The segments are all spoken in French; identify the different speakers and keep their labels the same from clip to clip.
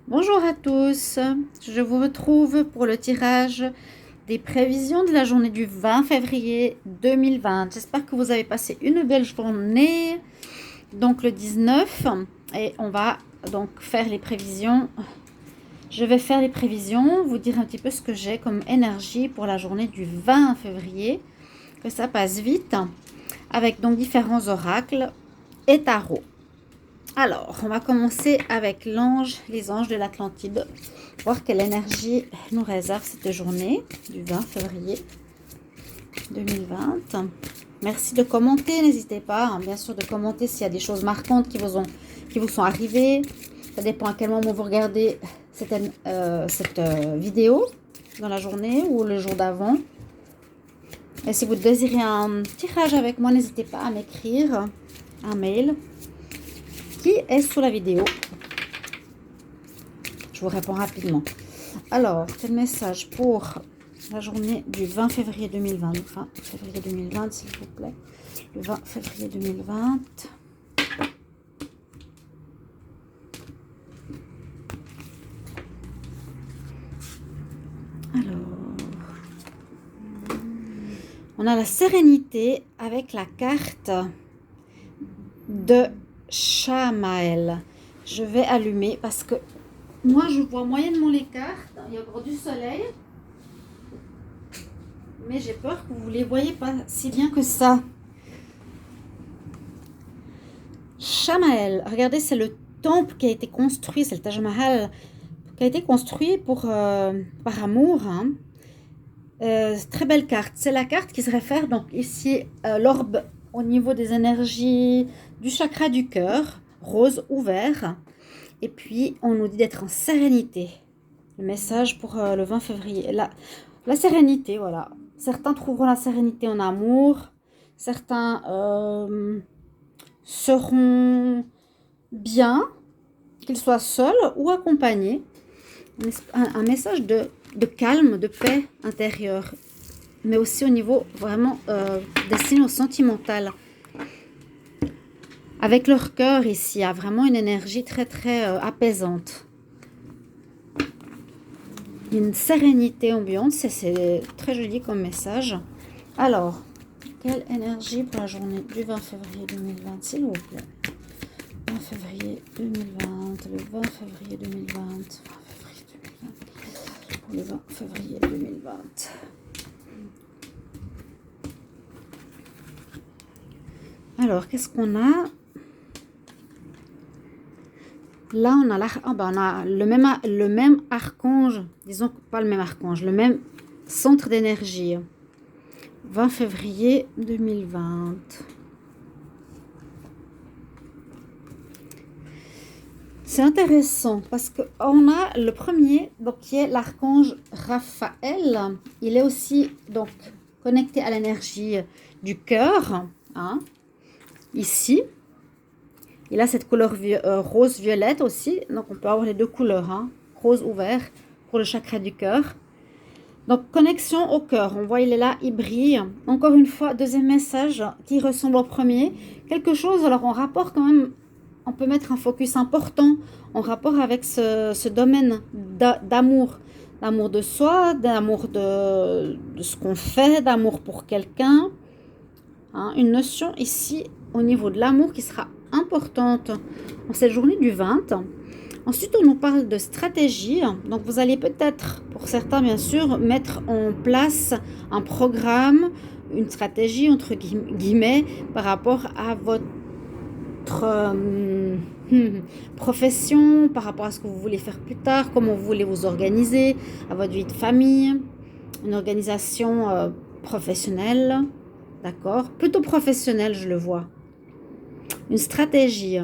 Speaker 1: Bonjour à tous, je vous retrouve pour le tirage des prévisions de la journée du 20 février 2020. J'espère que vous avez passé une belle journée, donc le 19, et on va donc faire les prévisions. Je vais faire les prévisions, vous dire un petit peu ce que j'ai comme énergie pour la journée du 20 février, que ça passe vite, avec donc différents oracles et tarots. Alors, on va commencer avec les anges de l'Atlantide, voir quelle énergie nous réserve cette journée du 20 février 2020. Merci de commenter, n'hésitez pas, bien sûr, de commenter s'il y a des choses marquantes qui vous sont arrivées. Ça dépend à quel moment vous regardez cette vidéo, dans la journée ou le jour d'avant. Et si vous désirez un tirage avec moi, n'hésitez pas à m'écrire un mail qui est sous la vidéo. Je vous réponds rapidement. Alors, quel message pour la journée du 20 février 2020? 20 février 2020, s'il vous plaît. Le 20 février 2020. Alors, on a la sérénité avec la carte de Shamael. Je vais allumer parce que moi je vois moyennement les cartes. Il y a encore du soleil, mais j'ai peur que vous ne les voyez pas si bien que ça. Shamael, regardez, c'est le temple qui a été construit, c'est le Taj Mahal qui a été construit par amour. Très belle carte. C'est la carte qui se réfère donc ici l'orbe au niveau des énergies du chakra du cœur, rose ouvert. Et puis, on nous dit d'être en sérénité. Le message pour le 20 février. La sérénité, voilà. Certains trouveront la sérénité en amour. Certains seront bien, qu'ils soient seuls ou accompagnés. Un message de calme, de paix intérieure. Mais aussi au niveau vraiment destiné au sentimental. Avec leur cœur ici, il y a vraiment une énergie très très apaisante. Une sérénité ambiante, c'est très joli comme message. Alors, quelle énergie pour la journée du 20 février 2020, s'il vous plaît? 20 février 2020, le 20 février 2020, 20 février 2020, pour le 20 février 2020. Alors, qu'est-ce qu'on a? Là, on a le même archange, disons pas le même archange, le même centre d'énergie. 20 février 2020. C'est intéressant parce qu'on a le premier, donc qui est l'archange Raphaël. Il est aussi donc connecté à l'énergie du cœur, ici. Il a cette couleur rose-violette aussi. Donc, on peut avoir les deux couleurs. Rose ouvert pour le chakra du cœur. Donc, connexion au cœur. On voit, il est là, il brille. Encore une fois, deuxième message qui ressemble au premier. Quelque chose, alors en rapport quand même, on peut mettre un focus important en rapport avec ce domaine d'amour. D'amour de soi, d'amour de ce qu'on fait, d'amour pour quelqu'un. Une notion ici au niveau de l'amour qui sera importante en cette journée du 20. Ensuite, on nous parle de stratégie. Donc, vous allez peut-être, pour certains bien sûr, mettre en place un programme, une stratégie entre guillemets par rapport à votre profession, par rapport à ce que vous voulez faire plus tard, comment vous voulez vous organiser, à votre vie de famille, une organisation professionnelle. D'accord? Plutôt professionnel, je le vois. Une stratégie.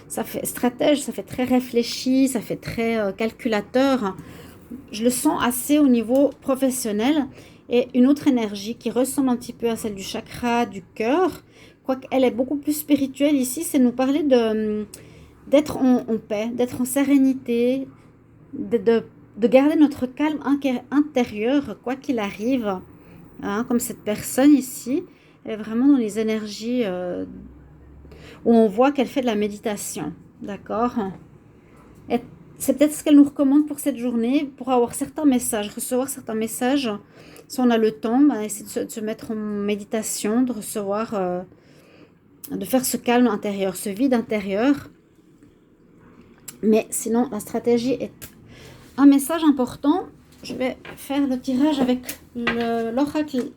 Speaker 1: Ça fait stratège, ça fait très réfléchi, ça fait très calculateur. Je le sens assez au niveau professionnel. Et une autre énergie qui ressemble un petit peu à celle du chakra du cœur, quoiqu'elle est beaucoup plus spirituelle ici, c'est nous parler d'être en paix, d'être en sérénité, de garder notre calme intérieur, quoi qu'il arrive. Comme cette personne ici, elle est vraiment dans les énergies où on voit qu'elle fait de la méditation. D'accord? Et c'est peut-être ce qu'elle nous recommande pour cette journée, pour avoir certains messages, recevoir certains messages. Si on a le temps, ben, essayer de se mettre en méditation, de recevoir, de faire ce calme intérieur, ce vide intérieur. Mais sinon, la stratégie est un message important. Je vais faire le tirage avec l'oracle.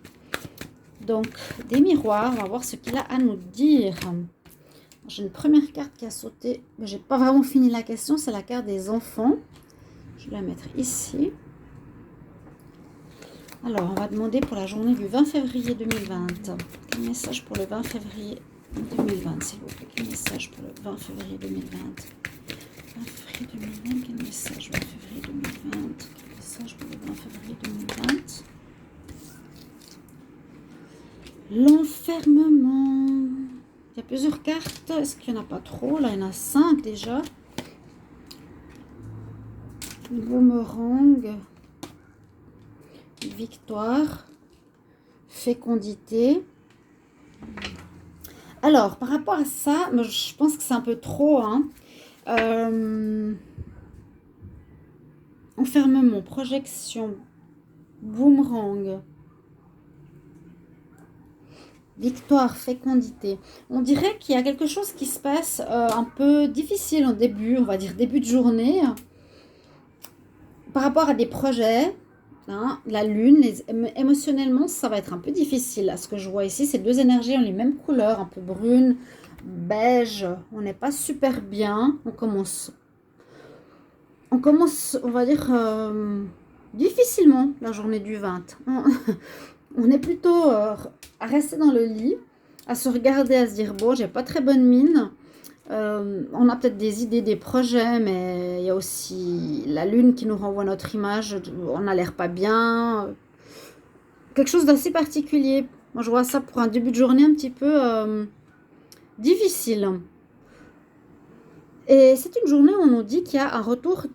Speaker 1: Donc, des miroirs, on va voir ce qu'il a à nous dire. J'ai une première carte qui a sauté, mais j'ai pas vraiment fini la question, c'est la carte des enfants. Je vais la mettre ici. Alors, on va demander pour la journée du 20 février 2020. Quel message pour le 20 février 2020, s'il vous plaît? Quel message pour le 20 février 2020? 20 février 2020, quel message? 20 février 2020, quel message pour le 20 février 2020? L'enfermement. Il y a plusieurs cartes. Est-ce qu'il n'y en a pas trop? Là, il y en a 5 déjà. Le boomerang. Victoire. Fécondité. Alors, par rapport à ça, je pense que c'est un peu trop. Hein. Enfermement, projection, boomerang. Victoire, fécondité. On dirait qu'il y a quelque chose qui se passe un peu difficile en début, on va dire début de journée, par rapport à des projets. Hein, la lune, émotionnellement, ça va être un peu difficile. À ce que je vois ici, ces deux énergies ont les mêmes couleurs, un peu brune, beige. On n'est pas super bien. On commence, on va dire, difficilement la journée du 20. On est plutôt à rester dans le lit, à se regarder, à se dire, bon, j'ai pas très bonne mine. On a peut-être des idées, des projets, mais il y a aussi la lune qui nous renvoie notre image. On n'a l'air pas bien. Quelque chose d'assez particulier. Moi, je vois ça pour un début de journée un petit peu difficile. Et c'est une journée où on nous dit qu'il y a un retour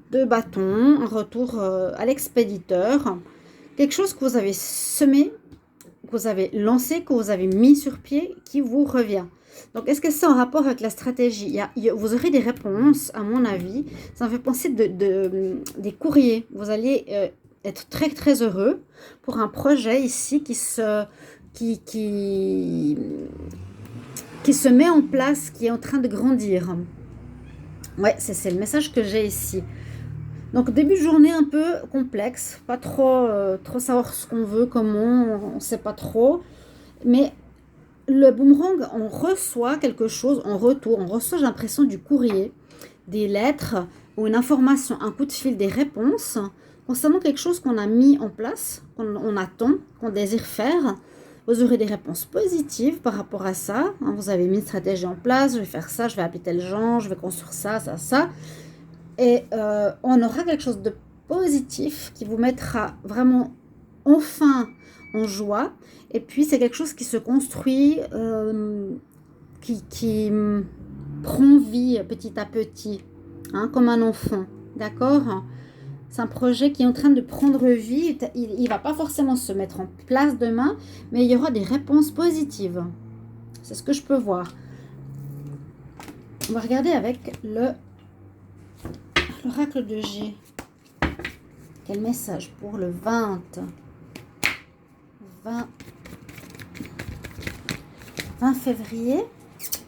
Speaker 1: de bâton, un retour à l'expéditeur. Quelque chose que vous avez semé, que vous avez lancé, que vous avez mis sur pied, qui vous revient. Donc, est-ce que c'est en rapport avec la stratégie? Vous aurez des réponses, à mon avis. Ça me fait penser des courriers. Vous allez être très, très heureux pour un projet ici qui se met en place, qui est en train de grandir. Ouais, c'est le message que j'ai ici. Donc, début de journée un peu complexe, pas trop savoir ce qu'on veut, comment, on ne sait pas trop. Mais le boomerang, on reçoit quelque chose en retour. On reçoit, j'ai l'impression, du courrier, des lettres ou une information, un coup de fil, des réponses concernant quelque chose qu'on a mis en place, qu'on attend, qu'on désire faire. Vous aurez des réponses positives par rapport à ça. Vous avez mis une stratégie en place, je vais faire ça, je vais appeler tel gens, je vais construire ça, ça, ça. Et on aura quelque chose de positif qui vous mettra vraiment enfin en joie. Et puis, c'est quelque chose qui se construit, qui prend vie petit à petit, hein, comme un enfant. D'accord? C'est un projet qui est en train de prendre vie. Il ne va pas forcément se mettre en place demain, mais il y aura des réponses positives. C'est ce que je peux voir. On va regarder avec l'oracle de G. Quel message pour le 20 février.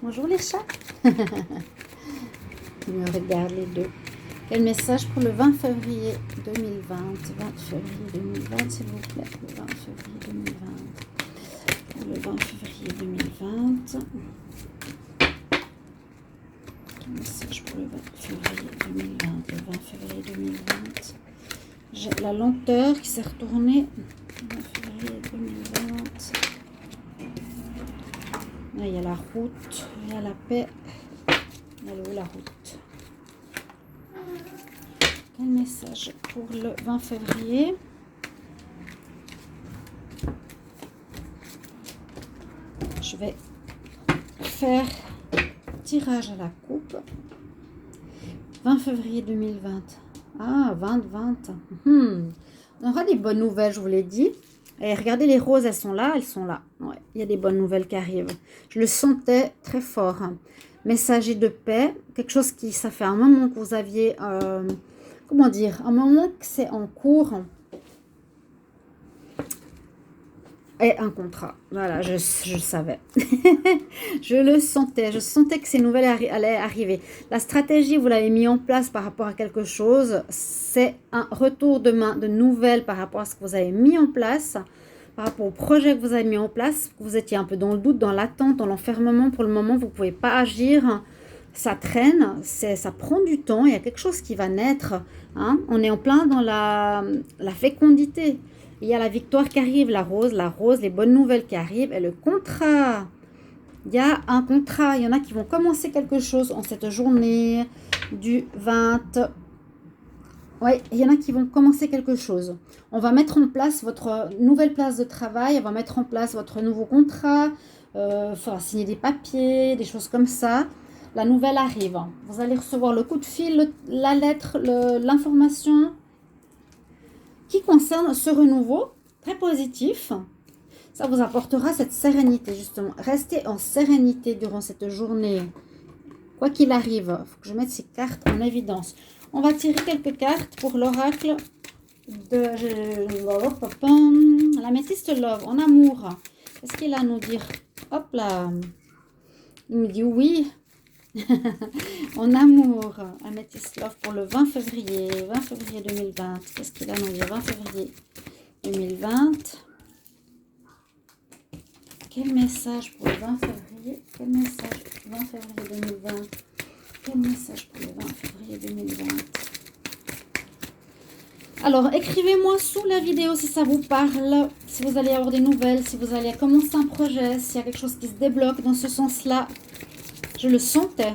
Speaker 1: Bonjour les chats. Je me regarde les deux. Quel message pour le 20 février 2020? 20 février 2020, s'il vous plaît. Le 20 février 2020. Pour le 20 février 2020. Quel message pour le 20 février 2020? Le 20 février 2020. J'ai la lenteur qui s'est retournée. 20 février 2020. Là, il y a la route, il y a la paix. Elle est où la route? Quel message pour le 20 février? Je vais faire tirage à la coupe. 20 février 2020. Ah, 2020. On aura des bonnes nouvelles, je vous l'ai dit. Et regardez, les roses, elles sont là, elles sont là. Ouais, il y a des bonnes nouvelles qui arrivent. Je le sentais très fort. messager de paix, quelque chose qui, ça fait un moment que vous aviez, comment dire, un moment que c'est en cours. Et un contrat. Voilà, je savais. Je le sentais. Je sentais que ces nouvelles allaient arriver. La stratégie, vous l'avez mis en place par rapport à quelque chose. C'est un retour de main de nouvelles par rapport à ce que vous avez mis en place, par rapport au projet que vous avez mis en place. Vous étiez un peu dans le doute, dans l'attente, dans l'enfermement. Pour le moment, vous ne pouvez pas agir. Ça traîne, ça prend du temps. Il y a quelque chose qui va naître. Hein. On est en plein dans la fécondité. Il y a la victoire qui arrive, la rose, les bonnes nouvelles qui arrivent et le contrat. Il y a un contrat. Il y en a qui vont commencer quelque chose en cette journée du 20. Oui, il y en a qui vont commencer quelque chose. On va mettre en place votre nouvelle place de travail. On va mettre en place votre nouveau contrat. Il faudra signer des papiers, des choses comme ça. La nouvelle arrive. Vous allez recevoir le coup de fil, la lettre, l'information qui concerne ce renouveau très positif. Ça vous apportera cette sérénité, justement. Restez en sérénité durant cette journée. Quoi qu'il arrive, il faut que je mette ces cartes en évidence. On va tirer quelques cartes pour l'oracle de l'améthyste love, en amour. Qu'est-ce qu'il a à nous dire? Hop là. Il me dit oui. En amour, Amethyst Love pour le 20 février 2020. Qu'est-ce qu'il a à nous dire? 20 février 2020. Quel message pour le 20 février? Quel message 20 février 2020? Quel message pour le 20 février 2020? Alors, écrivez-moi sous la vidéo si ça vous parle, si vous allez avoir des nouvelles, si vous allez commencer un projet, s'il y a quelque chose qui se débloque dans ce sens-là. Je le sentais.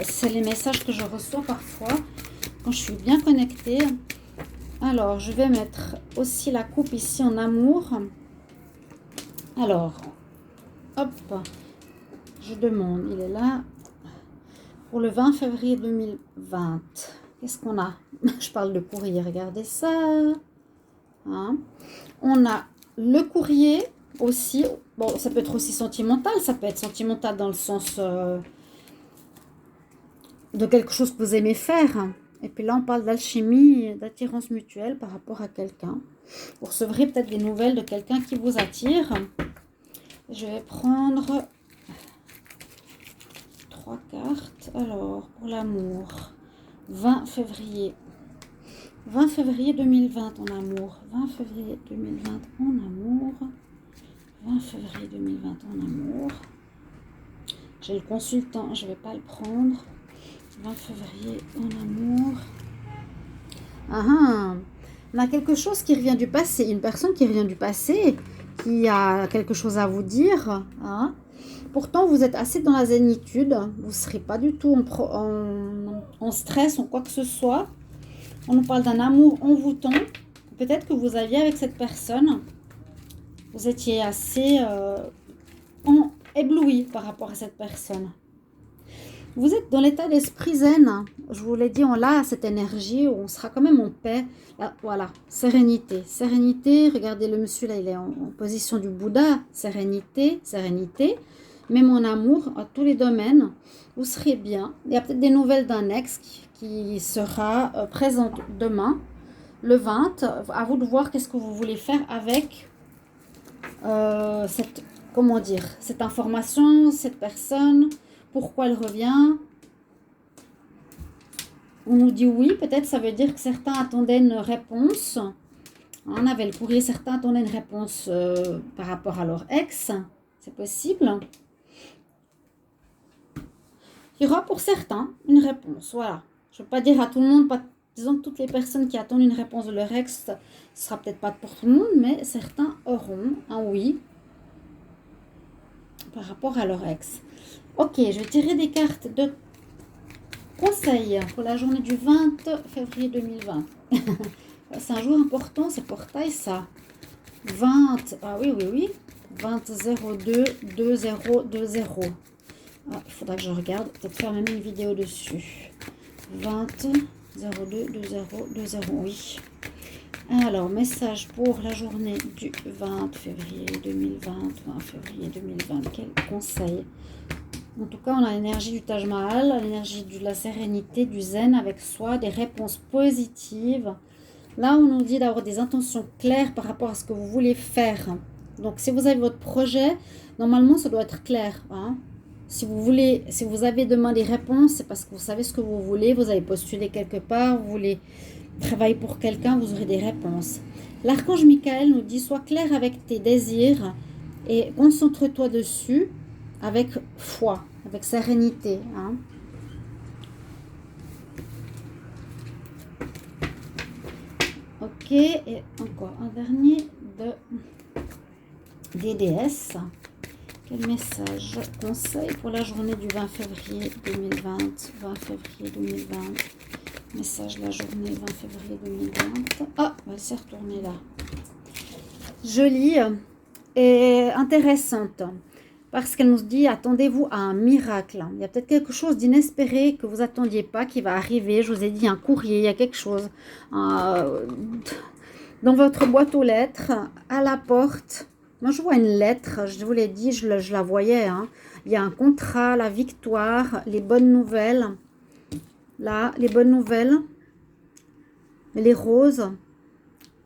Speaker 1: C'est les messages que je reçois parfois quand je suis bien connectée. Alors, je vais mettre aussi la coupe ici en amour. Alors, hop, je demande, il est là, pour le 20 février 2020. Qu'est-ce qu'on a? Je parle de courrier, regardez ça. Hein? On a le courrier aussi. Bon, ça peut être aussi sentimental. Ça peut être sentimental dans le sens de quelque chose que vous aimez faire. Et puis là, on parle d'alchimie, d'attirance mutuelle par rapport à quelqu'un. Vous recevrez peut-être des nouvelles de quelqu'un qui vous attire. Je vais prendre 3 cartes. Alors, pour l'amour, 20 février. 20 février 2020 en amour. 20 février 2020 en amour. 20 février 2020 en amour. J'ai le consultant, je ne vais pas le prendre. 20 février en amour. On a quelque chose qui revient du passé. Une personne qui revient du passé, qui a quelque chose à vous dire. Hein. Pourtant, vous êtes assez dans la zénitude. Vous ne serez pas du tout en stress, en quoi que ce soit. On nous parle d'un amour envoûtant. Peut-être que vous aviez avec cette personne, vous étiez assez ébloui par rapport à cette personne. Vous êtes dans l'état d'esprit zen. Je vous l'ai dit, on a cette énergie où on sera quand même en paix. Là, voilà, sérénité. Sérénité, regardez le monsieur là, il est en position du Bouddha. Sérénité, sérénité. Même en amour, à tous les domaines, vous serez bien. Il y a peut-être des nouvelles d'un ex qui sera présente demain, le 20. À vous de voir qu'est-ce que vous voulez faire avec cette information, cette personne. Pourquoi elle revient? On nous dit oui, peut-être ça veut dire que certains attendaient une réponse. On avait le courrier, certains attendaient une réponse par rapport à leur ex. C'est possible. Il y aura pour certains une réponse, voilà. Je ne veux pas dire à tout le monde, disons que toutes les personnes qui attendent une réponse de leur ex, ce ne sera peut-être pas pour tout le monde, mais certains auront un oui par rapport à leur ex. Ok, je vais tirer des cartes de conseils pour la journée du 20 février 2020. C'est un jour important, c'est portail ça. 20, ah oui. 20 02 2020. Ah, il faudra que je regarde, peut-être faire même une vidéo dessus. 20 02 2020, oui. Alors, message pour la journée du 20 février 2020, 20 février 2020. Quel conseil? En tout cas, on a l'énergie du Taj Mahal, l'énergie de la sérénité, du zen avec soi, des réponses positives. Là, on nous dit d'avoir des intentions claires par rapport à ce que vous voulez faire. Donc, si vous avez votre projet, normalement, ça doit être clair. Hein. Si vous avez demain des réponses, c'est parce que vous savez ce que vous voulez, vous avez postulé quelque part, vous voulez travailler pour quelqu'un, vous aurez des réponses. L'archange Michael nous dit, sois clair avec tes désirs et concentre-toi dessus avec foi, avec sérénité. Hein. Ok, et encore un dernier des déesses. Quel message, conseil pour la journée du 20 février 2020, 20 février 2020, message la journée 20 février 2020. Ah, elle s'est retournée là. Jolie et intéressante, parce qu'elle nous dit, attendez-vous à un miracle. Il y a peut-être quelque chose d'inespéré que vous attendiez pas qui va arriver. Je vous ai dit un courrier, il y a quelque chose dans votre boîte aux lettres, à la porte. Moi, je vois une lettre, je vous l'ai dit, je la voyais. Hein. Il y a un contrat, la victoire, les bonnes nouvelles. Là, les bonnes nouvelles, les roses.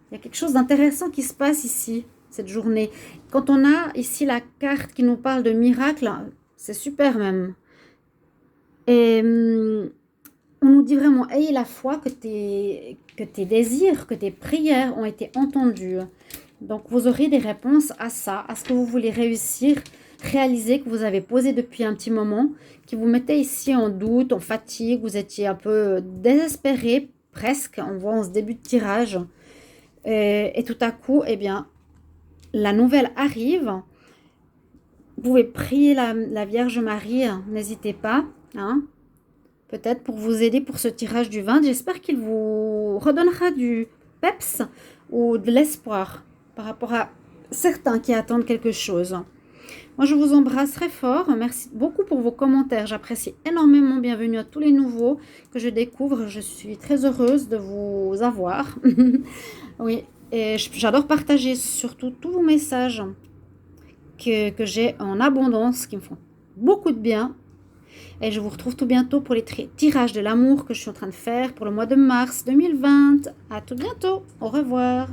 Speaker 1: Il y a quelque chose d'intéressant qui se passe ici, cette journée. Quand on a ici la carte qui nous parle de miracle, c'est super même. Et on nous dit vraiment, ayez la foi que tes désirs, que tes prières ont été entendus. Donc, vous aurez des réponses à ça, à ce que vous voulez réussir, réaliser, que vous avez posé depuis un petit moment, qui vous mettait ici en doute, en fatigue, vous étiez un peu désespéré, presque, on voit en ce début de tirage. Et tout à coup, eh bien, la nouvelle arrive. Vous pouvez prier la Vierge Marie, hein, n'hésitez pas, hein, peut-être pour vous aider pour ce tirage du 20. J'espère qu'il vous redonnera du peps ou de l'espoir par rapport à certains qui attendent quelque chose. Moi, je vous embrasse très fort. Merci beaucoup pour vos commentaires. J'apprécie énormément. Bienvenue à tous les nouveaux que je découvre. Je suis très heureuse de vous avoir. Oui, et j'adore partager surtout tous vos messages que j'ai en abondance, qui me font beaucoup de bien. Et je vous retrouve tout bientôt pour les tirages de l'amour que je suis en train de faire pour le mois de mars 2020. À tout bientôt. Au revoir.